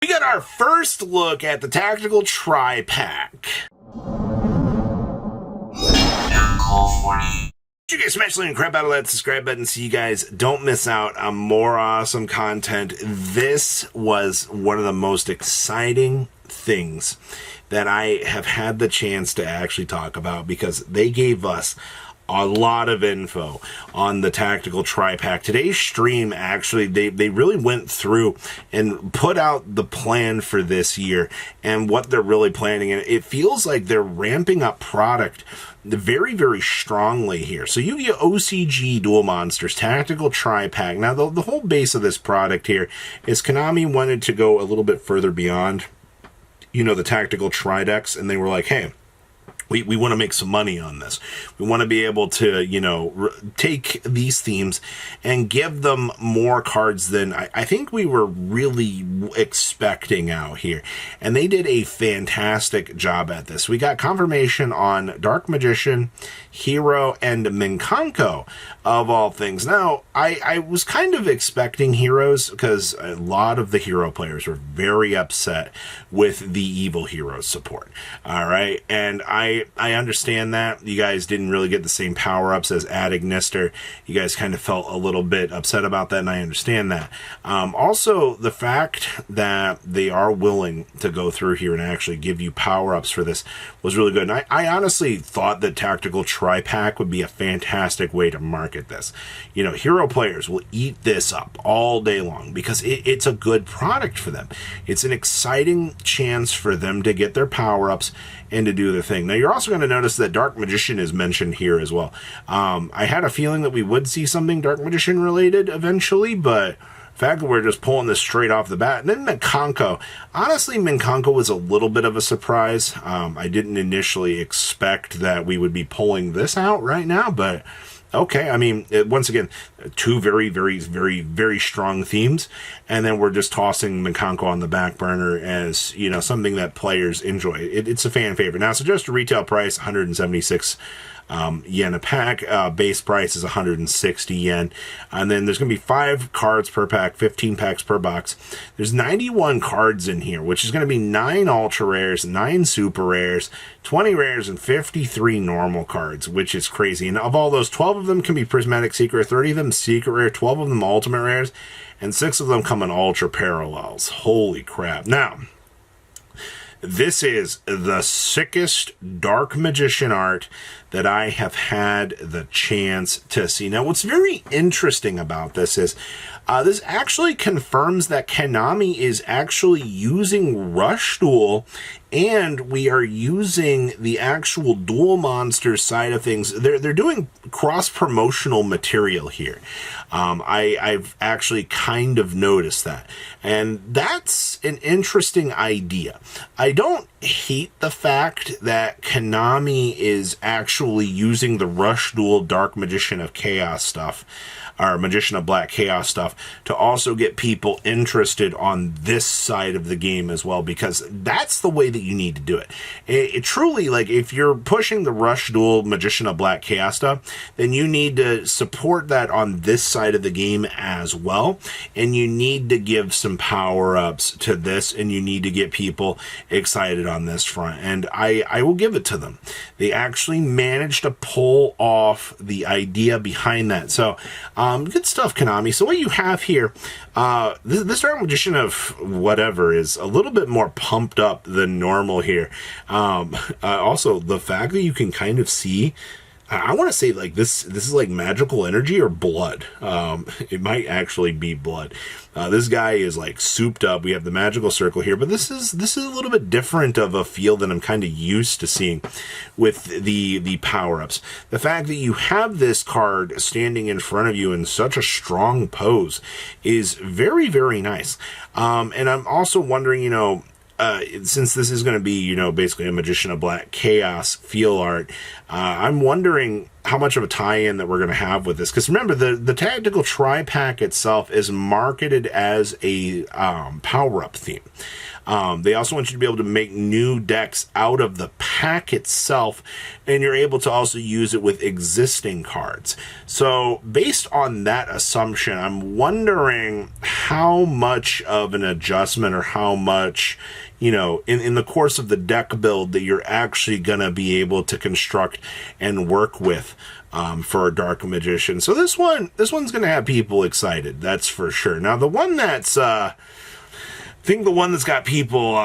We got our first look at the Tactical Tri-Pack. You guys smash the link, crap out of that subscribe button so you guys don't miss out on more awesome content. This was one of the most exciting things that I have had the chance to actually talk about, because they gave us a lot of info on the Tactical Tri-Pack. Today's stream, actually, they really went through and put out the plan for this year and what they're really planning. And it feels like they're ramping up product very, very strongly here. So you get OCG Duel Monsters, Tactical Tri-Pack. Now, the whole base of this product here is Konami wanted to go a little bit further beyond, you know, the Tactical Tri-Decks, and they were like, hey, we want to make some money on this. We want to be able to, you know, take these themes and give them more cards than I think we were really expecting out here. And they did a fantastic job at this. We got confirmation on Dark Magician, Hero, and Minkanko, of all things. Now, I was kind of expecting Heroes, because a lot of the Hero players were very upset with the Evil Heroes support. All right, and I understand that. You guys didn't really get the same power-ups as Ad Ignister. You guys kind of felt a little bit upset about that, and I understand that. Also, the fact that they are willing to go through here and actually give you power-ups for this was really good. And I honestly thought that Tactical Tri-Pack would be a fantastic way to market this. You know, Hero players will eat this up all day long because it's a good product for them. It's an exciting chance for them to get their power-ups and to do their thing. Now, you're also going to notice that Dark Magician is mentioned here as well. I had a feeling that we would see something Dark Magician related eventually, but the fact that we're just pulling this straight off the bat. And then Minkanko. Honestly, Minkanko was a little bit of a surprise. I didn't initially expect that we would be pulling this out right now, but okay. I mean, once again, two very, very, very, very strong themes, and then we're just tossing Minkanko on the back burner as, you know, something that players enjoy. It's a fan favorite. Now, suggested retail price, 176 yen a pack. Base price is 160 yen. And then there's going to be 5 cards per pack, 15 packs per box. There's 91 cards in here, which is going to be 9 ultra rares, 9 super rares, 20 rares, and 53 normal cards, which is crazy. And of all those, 12 of them can be Prismatic Secret, 30 of them secret rare, 12 of them ultimate rares, and 6 of them come in ultra parallels. Holy crap. Now, this is the sickest Dark Magician art that I have had the chance to see. Now, what's very interesting about this is this actually confirms that Konami is actually using Rush Duel, and we are using the actual Duel Monsters side of things. They're doing cross-promotional material here. I've actually kind of noticed that. And that's an interesting idea. I don't hate the fact that Konami is actually using the Rush Duel Dark Magician of Chaos stuff, or Magician of Black Chaos stuff, to also get people interested on this side of the game as well, because that's the way that you need to do it. It truly, like, if you're pushing the Rush Duel Magician of Black Chaos stuff, then you need to support that on this side of the game as well, and you need to give some power-ups to this, and you need to get people excited on this front, and I will give it to them. They actually managed to pull off the idea behind that. So, good stuff, Konami. So what you have here, this Dark Magician of whatever is a little bit more pumped up than normal here. Also, the fact that you can kind of see, I want to say, like, this is like magical energy or blood. It might actually be blood. This guy is like souped up. We have the magical circle here, but this is a little bit different of a feel than I'm kind of used to seeing with the power-ups. The fact that you have this card standing in front of you in such a strong pose is very, very nice. And I'm also wondering, you know, since this is going to be, you know, basically a Magician of Black Chaos feel art, I'm wondering how much of a tie-in that we're going to have with this. Because remember, the Tactical Tri-Pack itself is marketed as a power-up theme. They also want you to be able to make new decks out of the pack itself, and you're able to also use it with existing cards. So based on that assumption, I'm wondering how much of an adjustment or how much, you know, in the course of the deck build that you're actually going to be able to construct and work with for a Dark Magician. So this one's going to have people excited, that's for sure. Now, the one that's, I think the one that's got people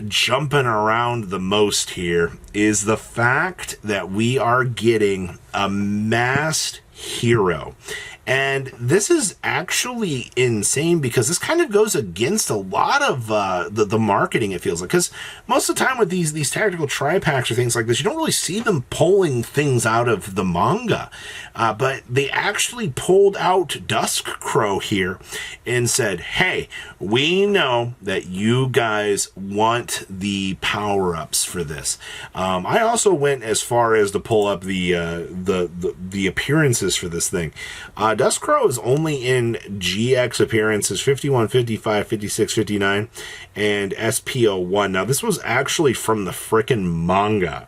jumping around the most here is the fact that we are getting a masked hero. And this is actually insane because this kind of goes against a lot of the marketing, it feels like. Because most of the time with these tactical tri-packs or things like this, you don't really see them pulling things out of the manga. But they actually pulled out Duskcrow here and said, hey, we know that you guys want the power-ups for this. I also went as far as to pull up the appearances for this thing. Duskcrow is only in GX appearances 51, 55, 56, 59, and SPO1. Now, this was actually from the frickin' manga,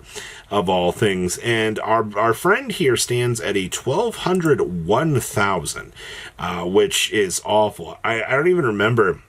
of all things, and our friend here stands at a 1,200 1,000, which is awful. I don't even remember.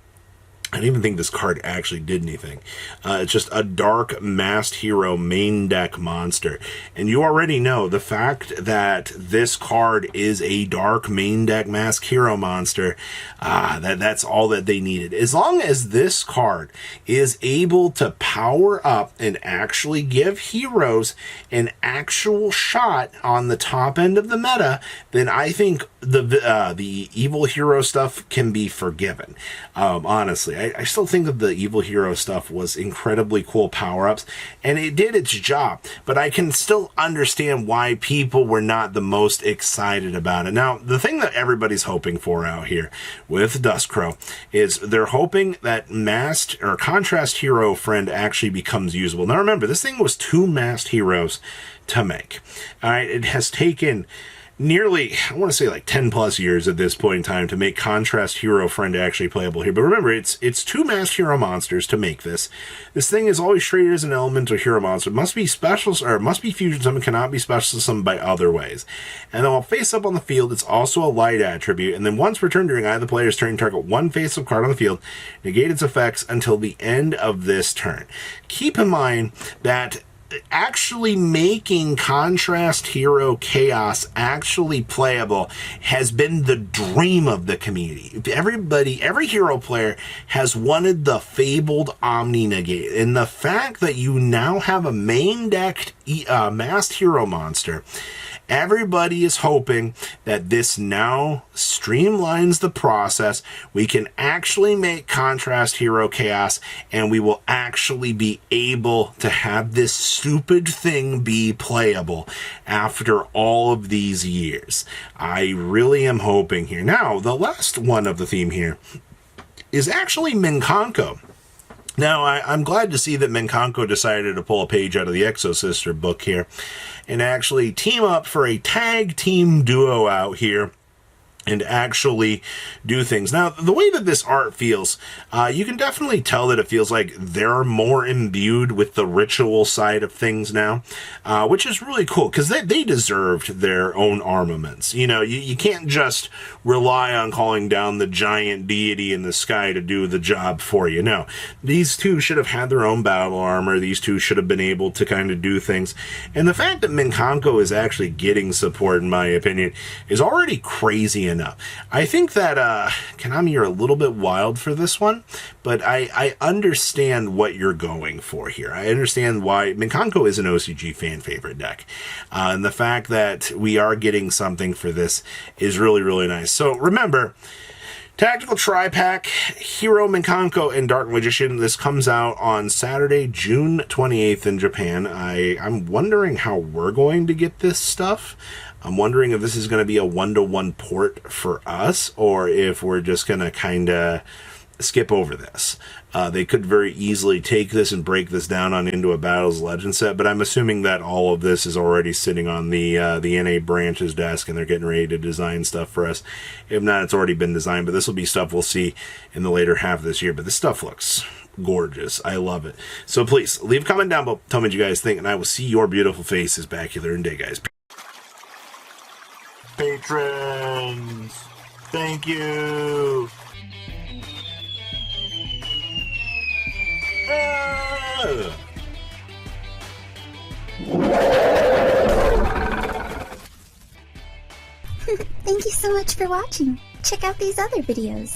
I don't even think this card actually did anything. It's just a dark masked hero main deck monster. And you already know the fact that this card is a dark main deck masked hero monster, that's all that they needed. As long as this card is able to power up and actually give heroes an actual shot on the top end of the meta, then I think the evil hero stuff can be forgiven. Honestly, I still think that the evil hero stuff was incredibly cool power-ups, and it did its job, but I can still understand why people were not the most excited about it. Now, the thing that everybody's hoping for out here with Duskcrow is they're hoping that masked or contrast hero friend actually becomes usable. Now remember, this thing was 2 masked heroes to make. All right, it has taken nearly, I want to say like 10 plus years at this point in time to make Contrast Hero Friend actually playable here. But remember, it's 2 masked hero monsters to make this. This thing is always treated as an elemental hero monster. It must be special, or must be fusion summon, cannot be special summoned by other ways. And then while face up on the field, it's also a light attribute. And then once returned during either player's turn, target 1 face up card on the field, negate its effects until the end of this turn. Keep in mind that actually making Contrast Hero Chaos actually playable has been the dream of the community. Every hero player has wanted the fabled Omni Negate, and the fact that you now have a main decked masked hero monster, everybody is hoping that this now streamlines the process. We can actually make Contrast Hero Chaos, and we will actually be able to have this stupid thing be playable after all of these years. I really am hoping here. Now, the last one of the theme here is actually Minkanko. Now, I'm glad to see that Minkanko decided to pull a page out of the Exosister book here and actually team up for a tag team duo out here and actually do things. Now, the way that this art feels, you can definitely tell that it feels like they're more imbued with the ritual side of things now, which is really cool, because they deserved their own armaments. You know, you can't just rely on calling down the giant deity in the sky to do the job for you. No, these two should have had their own battle armor. These two should have been able to kind of do things. And the fact that Minkanko is actually getting support, in my opinion, is already crazy enough. I think that Konami are a little bit wild for this one, but I understand what you're going for here. I understand why Minkanko is an OCG fan favorite deck. And the fact that we are getting something for this is really, really nice. So remember, Tactical Tri-Pack, Hero Minkanko, and Dark Magician. This comes out on Saturday, June 28th in Japan. I'm wondering how we're going to get this stuff. I'm wondering if this is going to be a 1-to-1 port for us, or if we're just going to kind of skip over this. They could very easily take this and break this down on into a Battles Legend set, but I'm assuming that all of this is already sitting on the NA branch's desk, and they're getting ready to design stuff for us. If not, it's already been designed, but this will be stuff we'll see in the later half of this year. But this stuff looks gorgeous. I love it. So please leave a comment down below. Tell me what you guys think, and I will see your beautiful faces back here in a day, guys. Patrons, thank you. Thank you so much for watching. Check out these other videos.